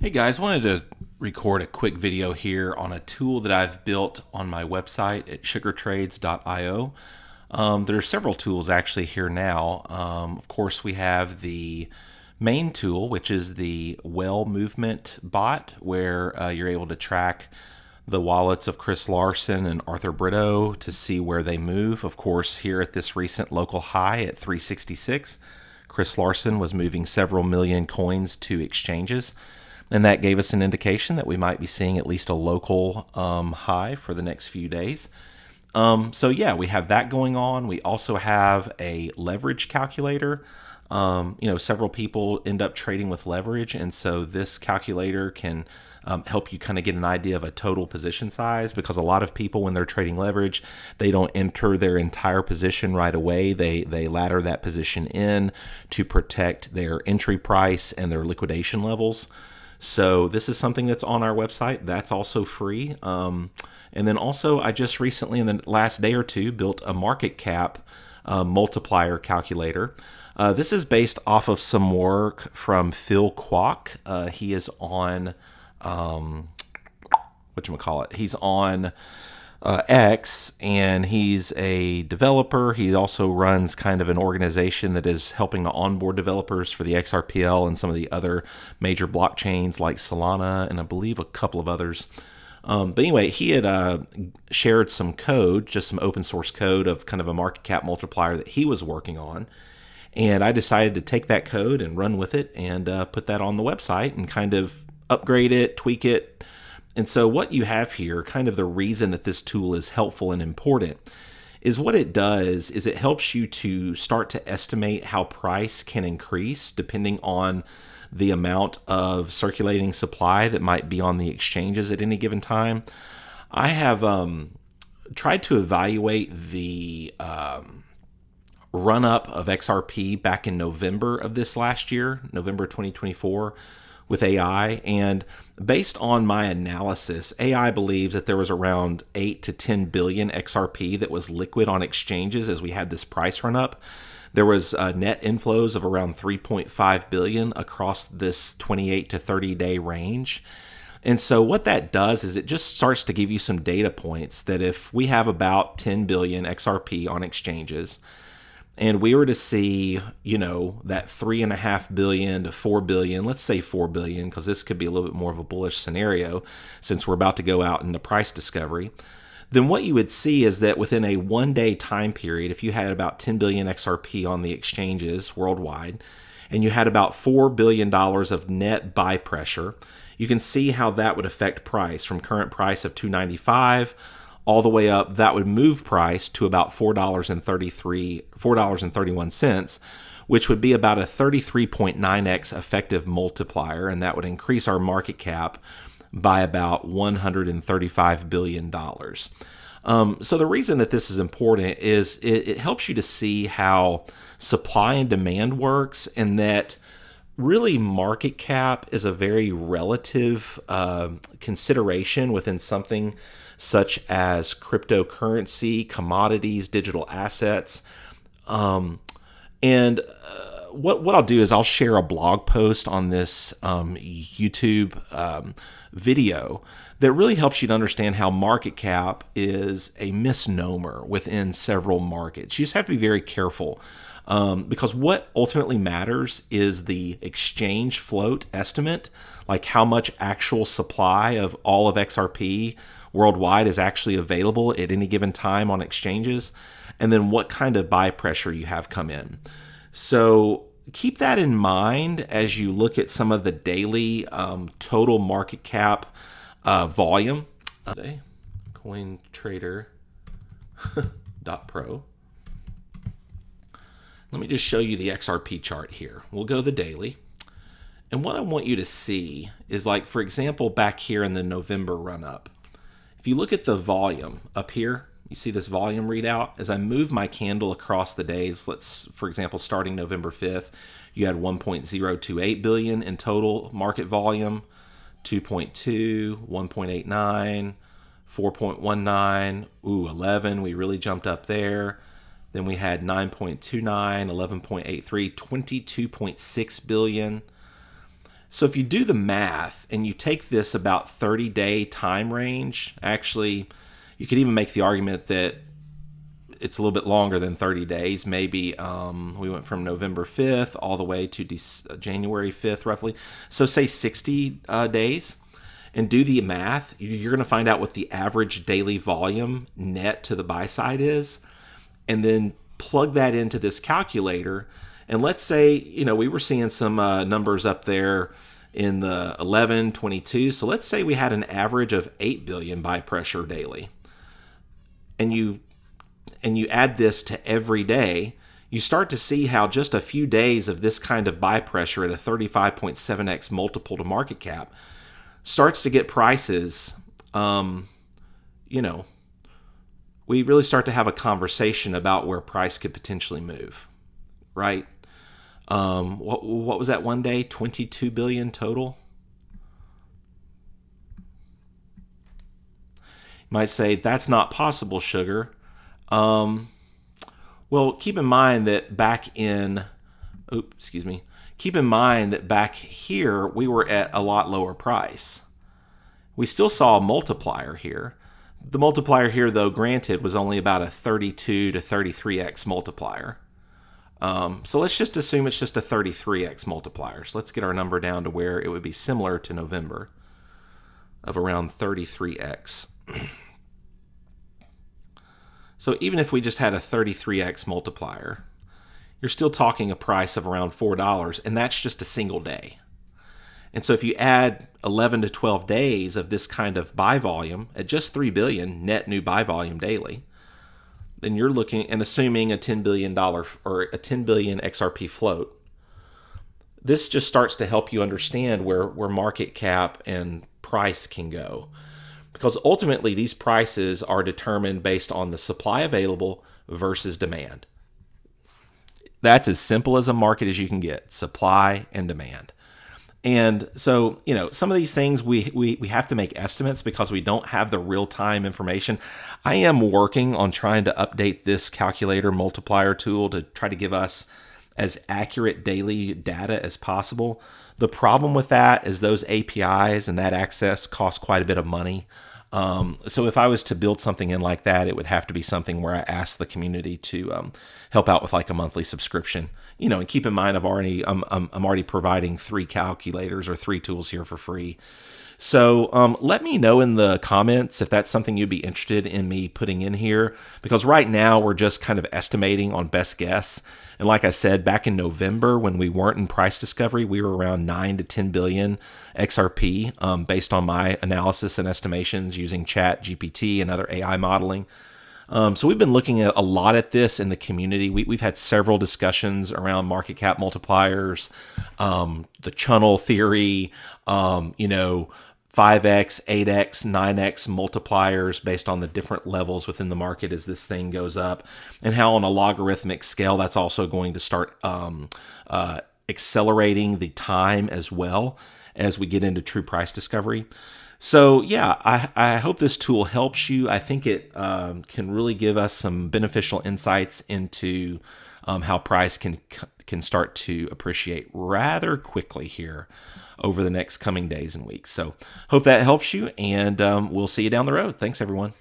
Hey guys, wanted to record a quick video here on a tool that I've built on my website at sugartrades.io. There are several tools actually here now. Of course, we have the main tool, which is the well movement bot, where you're able to track the wallets of Chris Larsen and Arthur Brito to see where they move. Of course, here at this recent local high at 366, Chris Larsen was moving several million coins to exchanges. And that gave us an indication that we might be seeing at least a local high for the next few days. So yeah, we have that going on. We also have a leverage calculator. Several people end up trading with leverage, and so this calculator can help you kind of get an idea of a total position size, because a lot of people, when they're trading leverage, they don't enter their entire position right away. They ladder that position in to protect their entry price and their liquidation levels. So this is something that's on our website. That's also free. And then also, I just recently, in the last day or two, built a market cap multiplier calculator. This is based off of some work from Phil Kwok. He is on, whatchamacallit, he's on X, and he's a developer. He also runs kind of an organization that is helping to onboard developers for the XRPL and some of the other major blockchains like Solana, and I believe a couple of others. But anyway, he had shared some code, just some open source code of kind of a market cap multiplier that he was working on. And I decided to take that code and run with it and put that on the website and kind of upgrade it, tweak it. And so what you have here, kind of the reason that this tool is helpful and important, is what it does is it helps you to start to estimate how price can increase depending on the amount of circulating supply that might be on the exchanges at any given time. I have tried to evaluate the run up of XRP back in November of this last year, November 2024, with AI. And based on my analysis, AI believes that there was around 8 to 10 billion XRP that was liquid on exchanges as we had this price run up. There was net inflows of around 3.5 billion across this 28 to 30 day range. And so what that does is it just starts to give you some data points that if we have about 10 billion XRP on exchanges, and we were to see, that 3.5 billion to 4 billion, let's say 4 billion, because this could be a little bit more of a bullish scenario since we're about to go out into price discovery, then what you would see is that within a 1 day time period, if you had about 10 billion XRP on the exchanges worldwide, and you had about $4 billion of net buy pressure, you can see how that would affect price from current price of 295 all the way up. That would move price to about $4.31, which would be about a 33.9x effective multiplier, and that would increase our market cap by about $135 billion. So the reason that this is important is it helps you to see how supply and demand works, and that really market cap is a very relative consideration within something such as cryptocurrency, commodities, digital assets. And what I'll do is I'll share a blog post on this YouTube video that really helps you to understand how market cap is a misnomer within several markets. You just have to be very careful, because what ultimately matters is the exchange float estimate, like how much actual supply of all of XRP worldwide is actually available at any given time on exchanges, and then what kind of buy pressure you have come in. So keep that in mind as you look at some of the daily total market cap volume. CoinTrader.pro. Let me just show you the XRP chart here. We'll go the daily. And what I want you to see is, like, for example, back here in the November run up, if you look at the volume up here, you see this volume readout. As I move my candle across the days, let's, for example, starting November 5th, you had 1.028 billion in total market volume, 2.2, 1.89, 4.19, 11, we really jumped up there. Then we had 9.29, 11.83, 22.6 billion. So if you do the math and you take this about 30-day time range, actually, you could even make the argument that it's a little bit longer than 30 days. Maybe we went from November 5th all the way to January 5th, roughly. So say 60 days. And do the math. You're going to find out what the average daily volume net to the buy side is. And then plug that into this calculator. And let's say, we were seeing some numbers up there in the 11, 22. So let's say we had an average of 8 billion buy pressure daily. And you add this to every day, you start to see how just a few days of this kind of buy pressure at a 35.7x multiple to market cap starts to get prices, we really start to have a conversation about where price could potentially move, right? What was that one day? 22 billion total? You might say, that's not possible, Sugar. Well, keep in mind that back here we were at a lot lower price. We still saw a multiplier here. The multiplier here, though, granted, was only about a 32 to 33x multiplier. So let's just assume it's just a 33x multiplier. So let's get our number down to where it would be similar to November of around 33x. So even if we just had a 33x multiplier, you're still talking a price of around $4, and that's just a single day. And so if you add 11 to 12 days of this kind of buy volume at just 3 billion net new buy volume daily, then you're looking and assuming a $10 billion or a 10 billion XRP float. This just starts to help you understand where market cap and price can go. Because ultimately these prices are determined based on the supply available versus demand. That's as simple as a market as you can get, supply and demand. And so, some of these things we have to make estimates because we don't have the real-time information. I am working on trying to update this calculator multiplier tool to try to give us as accurate daily data as possible. The problem with that is those APIs and that access cost quite a bit of money. So if I was to build something in like that, it would have to be something where I ask the community to help out with like a monthly subscription. And keep in mind, I'm already providing 3 calculators or 3 tools here for free. So let me know in the comments if that's something you'd be interested in me putting in here, because right now we're just kind of estimating on best guess. And like I said, back in November when we weren't in price discovery, we were around 9 to 10 billion XRP based on my analysis and estimations using Chat GPT and other AI modeling. So we've been looking at a lot at this in the community. We've had several discussions around market cap multipliers, the channel theory, 5x, 8x, 9x multipliers based on the different levels within the market as this thing goes up, and how on a logarithmic scale that's also going to start accelerating the time as well as we get into true price discovery. So yeah, I hope this tool helps you. I think it can really give us some beneficial insights into how price can start to appreciate rather quickly here over the next coming days and weeks. So hope that helps you, and we'll see you down the road. Thanks, everyone.